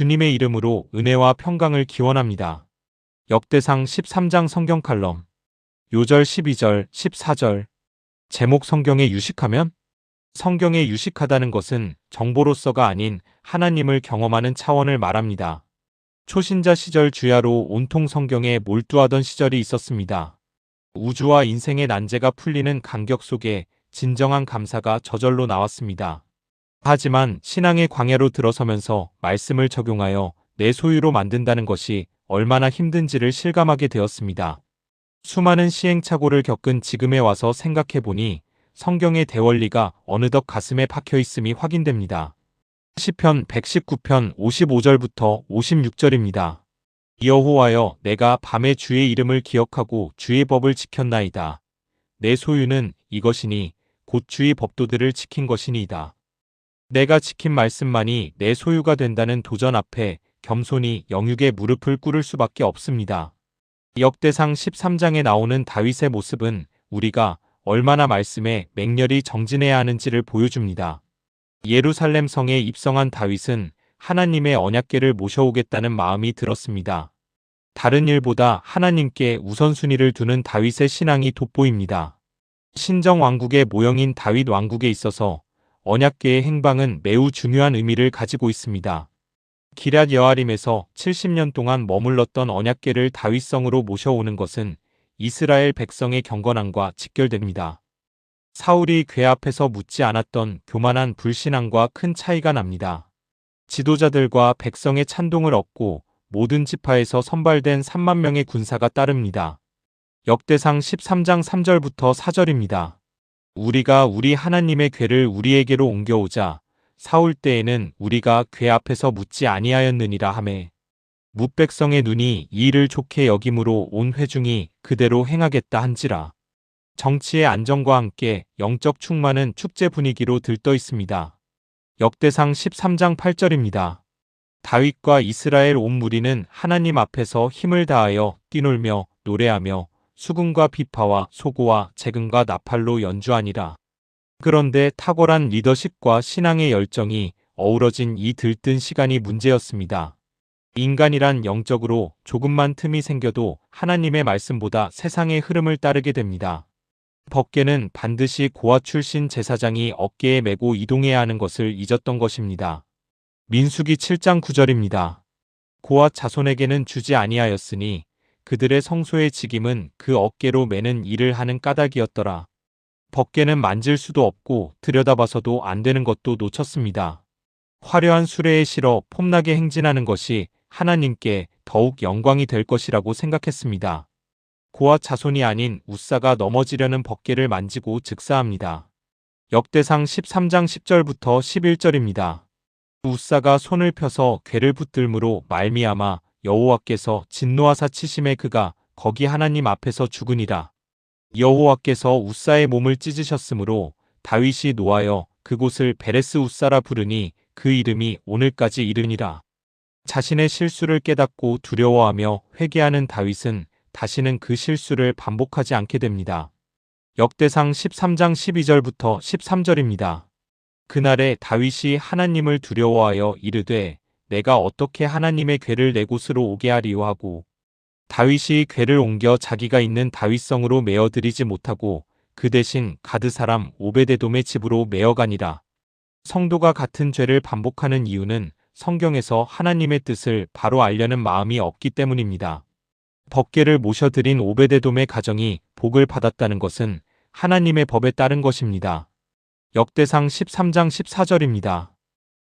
주님의 이름으로 은혜와 평강을 기원합니다. 역대상 13장 성경 칼럼. 요절 12절, 14절. 제목 성경에 유식하면? 성경에 유식하다는 것은 정보로서가 아닌 하나님을 경험하는 차원을 말합니다. 초신자 시절 주야로 온통 성경에 몰두하던 시절이 있었습니다. 우주와 인생의 난제가 풀리는 간격 속에 진정한 감사가 저절로 나왔습니다. 하지만 신앙의 광야로 들어서면서 말씀을 적용하여 내 소유로 만든다는 것이 얼마나 힘든지를 실감하게 되었습니다. 수많은 시행착오를 겪은 지금에 와서 생각해보니 성경의 대원리가 어느덧 가슴에 박혀 있음이 확인됩니다. 시편 119편 55절부터 56절입니다. 여호와여, 내가 밤에 주의 이름을 기억하고 주의 법을 지켰나이다. 내 소유는 이것이니 곧 주의 법도들을 지킨 것이니이다. 내가 지킨 말씀만이 내 소유가 된다는 도전 앞에 겸손히 영육의 무릎을 꿇을 수밖에 없습니다. 역대상 13장에 나오는 다윗의 모습은 우리가 얼마나 말씀에 맹렬히 정진해야 하는지를 보여줍니다. 예루살렘 성에 입성한 다윗은 하나님의 언약궤를 모셔오겠다는 마음이 들었습니다. 다른 일보다 하나님께 우선순위를 두는 다윗의 신앙이 돋보입니다. 신정 왕국의 모형인 다윗 왕국에 있어서 언약궤의 행방은 매우 중요한 의미를 가지고 있습니다. 기럇 여아림에서 70년 동안 머물렀던 언약궤를 다윗성으로 모셔오는 것은 이스라엘 백성의 경건함과 직결됩니다. 사울이 궤 앞에서 묻지 않았던 교만한 불신앙과 큰 차이가 납니다. 지도자들과 백성의 찬동을 얻고 모든 지파에서 선발된 3만 명의 군사가 따릅니다. 역대상 13장 3절부터 4절입니다. 우리가 우리 하나님의 궤를 우리에게로 옮겨오자 사울 때에는 우리가 궤 앞에서 묻지 아니하였느니라 하매 뭇백성의 눈이 이 일을 좋게 여김으로 온 회중이 그대로 행하겠다 한지라. 정치의 안정과 함께 영적 충만은 축제 분위기로 들떠 있습니다. 역대상 13장 8절입니다. 다윗과 이스라엘 온 무리는 하나님 앞에서 힘을 다하여 뛰놀며 노래하며 수금과 비파와 소고와 재금과 나팔로 연주하니라. 그런데 탁월한 리더십과 신앙의 열정이 어우러진 이 들뜬 시간이 문제였습니다. 인간이란 영적으로 조금만 틈이 생겨도 하나님의 말씀보다 세상의 흐름을 따르게 됩니다. 법궤는 반드시 고아 출신 제사장이 어깨에 메고 이동해야 하는 것을 잊었던 것입니다. 민수기 7장 9절입니다. 고아 자손에게는 주지 아니하였으니 그들의 성소의 직임은 그 어깨로 매는 일을 하는 까닭이었더라. 법궤는 만질 수도 없고 들여다봐서도 안 되는 것도 놓쳤습니다. 화려한 수레에 실어 폼나게 행진하는 것이 하나님께 더욱 영광이 될 것이라고 생각했습니다. 고아 자손이 아닌 웃사가 넘어지려는 법궤를 만지고 즉사합니다. 역대상 13장 10절부터 11절입니다. 웃사가 손을 펴서 궤를 붙들므로 말미암아 여호와께서 진노하사 치심에 그가 거기 하나님 앞에서 죽으니라. 여호와께서 웃사의 몸을 찢으셨으므로 다윗이 노하여 그곳을 베레스 웃사라 부르니 그 이름이 오늘까지 이르니라. 자신의 실수를 깨닫고 두려워하며 회개하는 다윗은 다시는 그 실수를 반복하지 않게 됩니다. 역대상 13장 12절부터 13절입니다. 그날에 다윗이 하나님을 두려워하여 이르되 내가 어떻게 하나님의 궤를 내 곳으로 오게 하리요 하고 다윗이 궤를 옮겨 자기가 있는 다윗성으로 메어들이지 못하고 그 대신 가드 사람 오베데돔의 집으로 메어가니라. 성도가 같은 죄를 반복하는 이유는 성경에서 하나님의 뜻을 바로 알려는 마음이 없기 때문입니다. 법궤를 모셔드린 오베데돔의 가정이 복을 받았다는 것은 하나님의 법에 따른 것입니다. 역대상 13장 14절입니다.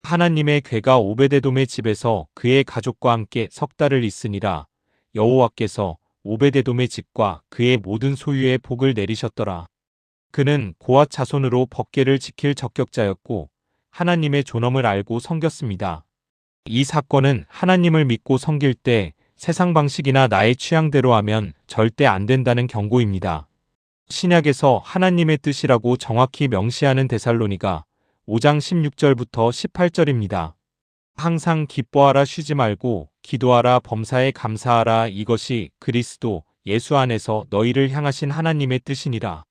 하나님의 궤가 오베데돔의 집에서 그의 가족과 함께 석 달을 있으니라. 여호와께서 오베데돔의 집과 그의 모든 소유에 복을 내리셨더라. 그는 고앗 자손으로 법궤를 지킬 적격자였고 하나님의 존엄을 알고 섬겼습니다. 이 사건은 하나님을 믿고 섬길 때 세상 방식이나 나의 취향대로 하면 절대 안 된다는 경고입니다. 신약에서 하나님의 뜻이라고 정확히 명시하는 데살로니가 5장 16절부터 18절입니다. 항상 기뻐하라 쉬지 말고 기도하라 범사에 감사하라 이것이 그리스도 예수 안에서 너희를 향하신 하나님의 뜻이니라.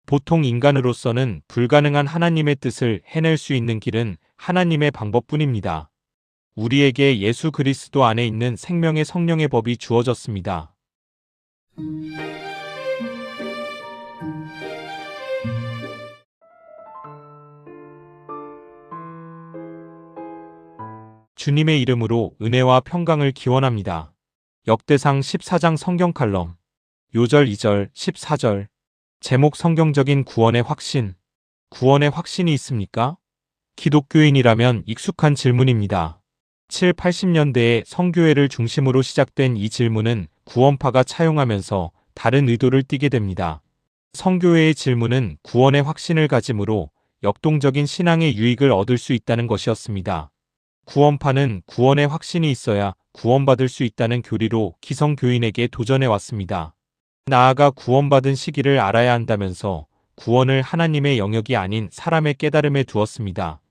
보통 인간으로서는 불가능한 하나님의 뜻을 해낼 수 있는 길은 하나님의 방법뿐입니다. 우리에게 예수 그리스도 안에 있는 생명의 성령의 법이 주어졌습니다. 주님의 이름으로 은혜와 평강을 기원합니다. 역대상 14장 성경 칼럼. 요절 2절 14절. 제목 성경적인 구원의 확신. 구원의 확신이 있습니까? 기독교인이라면 익숙한 질문입니다. 7, 80년대에 성교회를 중심으로 시작된 이 질문은 구원파가 차용하면서 다른 의도를 띠게 됩니다. 성교회의 질문은 구원의 확신을 가짐으로 역동적인 신앙의 유익을 얻을 수 있다는 것이었습니다. 구원파는 구원의 확신이 있어야 구원받을 수 있다는 교리로 기성교인에게 도전해 왔습니다. 나아가 구원받은 시기를 알아야 한다면서 구원을 하나님의 영역이 아닌 사람의 깨달음에 두었습니다.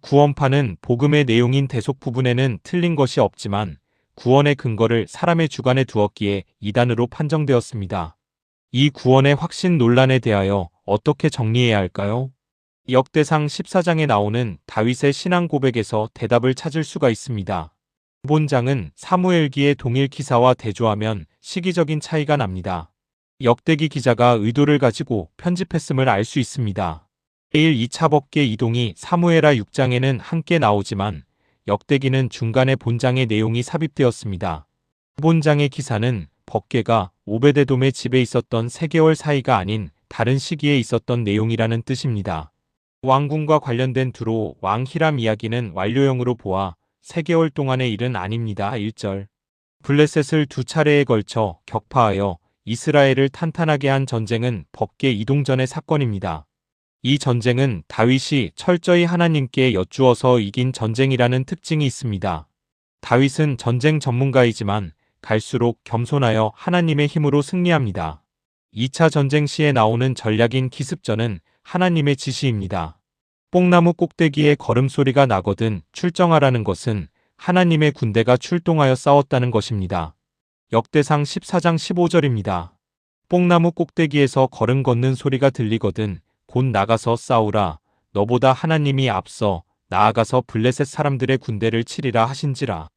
구원파는 복음의 내용인 대속 부분에는 틀린 것이 없지만 구원의 근거를 사람의 주관에 두었기에 이단으로 판정되었습니다. 이 구원의 확신 논란에 대하여 어떻게 정리해야 할까요? 역대상 14장에 나오는 다윗의 신앙 고백에서 대답을 찾을 수가 있습니다. 본장은 사무엘기의 동일 기사와 대조하면 시기적인 차이가 납니다. 역대기 기자가 의도를 가지고 편집했음을 알 수 있습니다. 2차 법계 이동이 사무엘하 6장에는 함께 나오지만 역대기는 중간에 본장의 내용이 삽입되었습니다. 본장의 기사는 법계가 오베데돔의 집에 있었던 3개월 사이가 아닌 다른 시기에 있었던 내용이라는 뜻입니다. 왕궁과 관련된 두로 왕 히람 이야기는 완료형으로 보아 3개월 동안의 일은 아닙니다. 1절. 블레셋을 2차례에 걸쳐 격파하여 이스라엘을 탄탄하게 한 전쟁은 법계 이동 전의 사건입니다. 이 전쟁은 다윗이 철저히 하나님께 여쭈어서 이긴 전쟁이라는 특징이 있습니다. 다윗은 전쟁 전문가이지만 갈수록 겸손하여 하나님의 힘으로 승리합니다. 2차 전쟁 시에 나오는 전략인 기습전은 하나님의 지시입니다. 뽕나무 꼭대기에 걸음소리가 나거든 출정하라는 것은 하나님의 군대가 출동하여 싸웠다는 것입니다. 역대상 14장 15절입니다. 뽕나무 꼭대기에서 걸음 걷는 소리가 들리거든 곧 나가서 싸우라. 너보다 하나님이 앞서 나아가서 블레셋 사람들의 군대를 치리라 하신지라.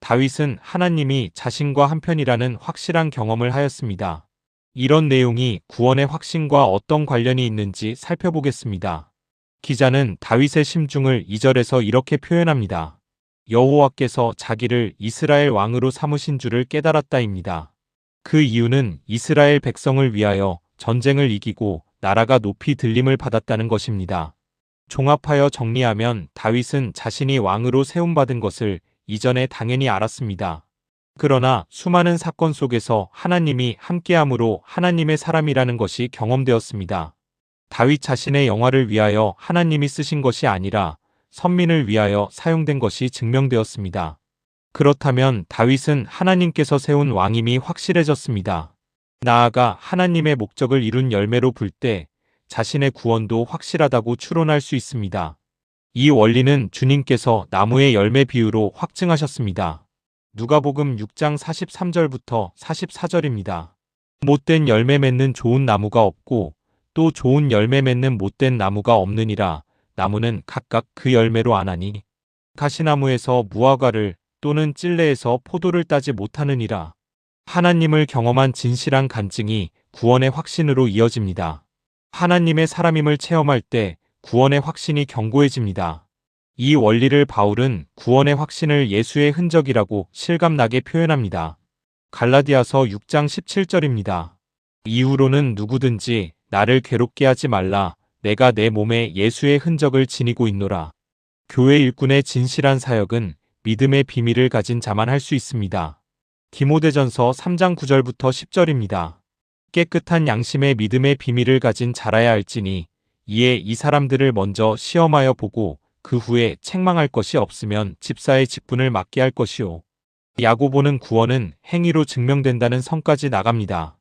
다윗은 하나님이 자신과 한편이라는 확실한 경험을 하였습니다. 이런 내용이 구원의 확신과 어떤 관련이 있는지 살펴보겠습니다. 기자는 다윗의 심중을 2절에서 이렇게 표현합니다. 여호와께서 자기를 이스라엘 왕으로 삼으신 줄을 깨달았다입니다. 그 이유는 이스라엘 백성을 위하여 전쟁을 이기고 나라가 높이 들림을 받았다는 것입니다. 종합하여 정리하면 다윗은 자신이 왕으로 세움받은 것을 이전에 당연히 알았습니다. 그러나 수많은 사건 속에서 하나님이 함께함으로 하나님의 사람이라는 것이 경험되었습니다. 다윗 자신의 영화를 위하여 하나님이 쓰신 것이 아니라 선민을 위하여 사용된 것이 증명되었습니다. 그렇다면 다윗은 하나님께서 세운 왕임이 확실해졌습니다. 나아가 하나님의 목적을 이룬 열매로 볼 때 자신의 구원도 확실하다고 추론할 수 있습니다. 이 원리는 주님께서 나무의 열매 비유로 확증하셨습니다. 누가복음 6장 43절부터 44절입니다. 못된 열매 맺는 좋은 나무가 없고 또 좋은 열매 맺는 못된 나무가 없느니라. 나무는 각각 그 열매로 아나니 가시나무에서 무화과를 또는 찔레에서 포도를 따지 못하느니라. 하나님을 경험한 진실한 간증이 구원의 확신으로 이어집니다. 하나님의 사람임을 체험할 때 구원의 확신이 견고해집니다. 이 원리를 바울은 구원의 확신을 예수의 흔적이라고 실감나게 표현합니다. 갈라디아서 6장 17절입니다. 이후로는 누구든지 나를 괴롭게 하지 말라. 내가 내 몸에 예수의 흔적을 지니고 있노라. 교회 일꾼의 진실한 사역은 믿음의 비밀을 가진 자만 할 수 있습니다. 디모데전서 3장 9절부터 10절입니다. 깨끗한 양심의 믿음의 비밀을 가진 자라야 할지니 이에 이 사람들을 먼저 시험하여 보고 그 후에 책망할 것이 없으면 집사의 직분을 맡게 할 것이요. 야고보는 구원은 행위로 증명된다는 성까지 나갑니다.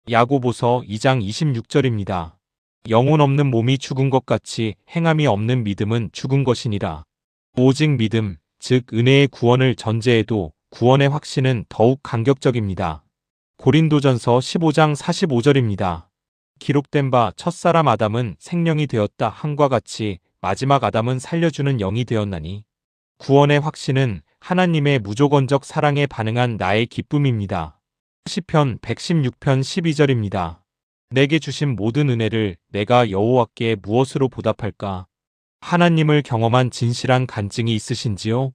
야고보서 2장 26절입니다. 영혼 없는 몸이 죽은 것 같이 행함이 없는 믿음은 죽은 것이니라. 오직 믿음, 즉 은혜의 구원을 전제해도 구원의 확신은 더욱 감격적입니다. 고린도전서 15장 45절입니다. 기록된 바 첫사람 아담은 생령이 되었다 함과 같이 마지막 아담은 살려주는 영이 되었나니 구원의 확신은 하나님의 무조건적 사랑에 반응한 나의 기쁨입니다. 시편 116편 12절입니다. 내게 주신 모든 은혜를 내가 여호와께 무엇으로 보답할까? 하나님을 경험한 진실한 간증이 있으신지요?